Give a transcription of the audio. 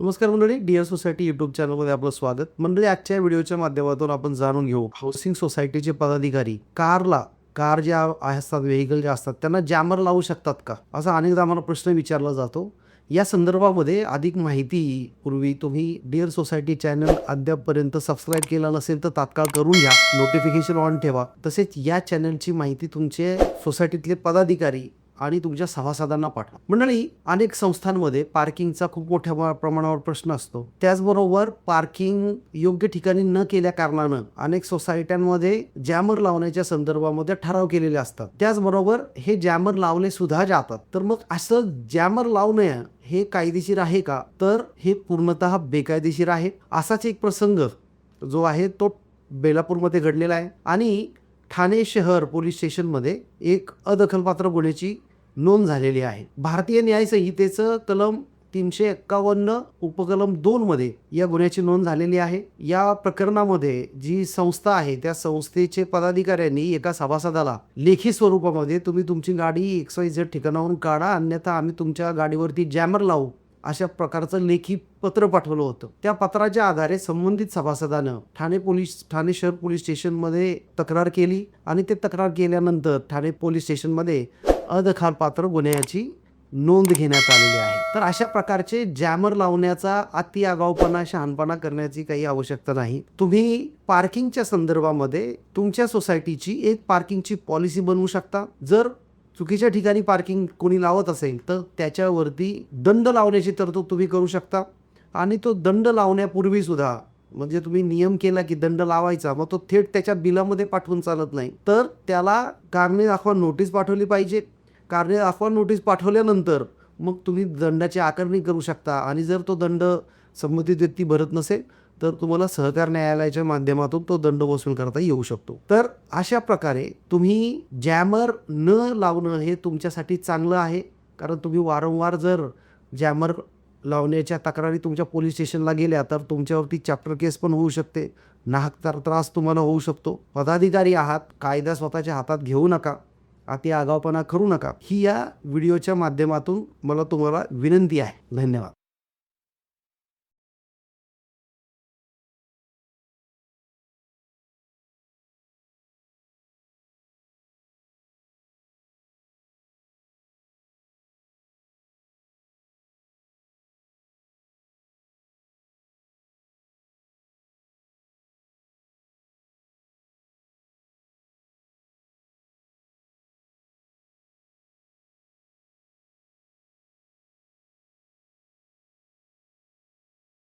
नमस्कार मंडळी, dear society YouTube चॅनलमध्ये आपलं स्वागत. मंडळी, आजच्या व्हिडिओच्या माध्यमातून आपण जाणून घेऊ हाऊसिंग सोसायटीचे पदाधिकारी कार ज्या असतात, व्हेकल ज्या असतात, त्यांना जॅमर लावू शकतात का, असा अनेकदा आम्हाला प्रश्न विचारला जातो. या संदर्भामध्ये अधिक माहिती पूर्वी तुम्ही डिअर सोसायटी चॅनल अद्यापपर्यंत सबस्क्राईब केला नसेल तर तात्काळ करून घ्या, नोटिफिकेशन ऑन ठेवा. तसेच या चॅनलची माहिती तुमचे सोसायटीतले पदाधिकारी आणि तुमच्या सभासदांना पाठवा. मंडळी, अनेक संस्थांमध्ये पार्किंगचा खूप मोठ्या प्रमाणावर प्रश्न असतो. त्याचबरोबर पार्किंग योग्य ठिकाणी न केल्या कारणानं अनेक सोसायट्यांमध्ये जॅमर लावण्याच्या संदर्भामध्ये ठराव केलेले असतात. त्याचबरोबर हे जॅमर लावले सुद्धा जातात. तर मग असं जॅमर लावणे हे कायदेशीर आहे का? तर हे पूर्णतः बेकायदेशीर आहे. असाच एक प्रसंग जो आहे तो बेलापूरमध्ये घडलेला आहे आणि ठाणे शहर पोलीस स्टेशनमध्ये एक अदखलपात्र गुन्ह्याची नोंद झालेली आहे. भारतीय न्याय संहितेचं कलम 351 उपकलम 2 मध्ये या गुन्ह्याची नोंद झालेली आहे. या प्रकरणामध्ये जी संस्था आहे त्या संस्थेचे पदाधिकाऱ्यांनी एका सभासदाला लेखी स्वरूपामध्ये तुम्ही तुमची गाडी XYZ ठिकाणावरून काढा, अन्यथा आम्ही तुमच्या गाडीवरती जॅमर लावू, अशा प्रकारचं लेखी पत्र पाठवलं होतं. त्या पत्राच्या आधारे संबंधित सभासदानं ठाणे शहर पोलीस स्टेशनमध्ये तक्रार केली आणि ते तक्रार केल्यानंतर ठाणे पोलीस स्टेशनमध्ये अदखलपात्र गुन्ह्याची नोंद घेण्यात आलेली आहे. तर अशा प्रकारचे जॅमर लावण्याचा अति आगाऊपणा, शहाणपणा करण्याची काही आवश्यकता नाही. तुम्ही पार्किंगच्या संदर्भामध्ये तुमच्या सोसायटीची एक पार्किंगची पॉलिसी बनवू शकता. जर चुकीच्या ठिकाणी पार्किंग कोणी लावत असेल तर त्याच्यावरती दंड लावण्याची तरतूद तुम्ही करू शकता. आणि तो दंड लावण्यापूर्वी सुद्धा, म्हणजे तुम्ही नियम केला की दंड लावायचा, मग तो थेट त्याच्या बिलामध्ये पाठवून चालत नाही. तर त्याला कारणे दाखवा नोटीस पाठवली पाहिजे. कारणे दाखवा नोटीस पाठवल्यानंतर मग तुम्ही दंडाची आकारणी करू शकता. आणि जर तो दंड संबंधित व्यक्ती भरत नसेल तर तुम्हाला सहकार न्यायालयाच्या माध्यमातून तो दंड वसूल करता येऊ शकतो. तर अशा प्रकारे तुम्ही जॅमर न लावणं हे तुमच्यासाठी चांगलं आहे. कारण तुम्ही वारंवार जर जॅमर लावण्याच्या तक्रारी तुमच्या पोलीस स्टेशनला गेल्या तर तुमच्यावरती चॅप्टर केस पण होऊ शकते. नाहक त्रास तुम्हाला होऊ शकतो. पदाधिकारी आहात, कायदा स्वतःच्या हातात घेऊ नका, अति आगाऊपणा करू नका, ही या व्हिडिओच्या माध्यमातून मला तुम्हाला विनंती आहे. धन्यवाद.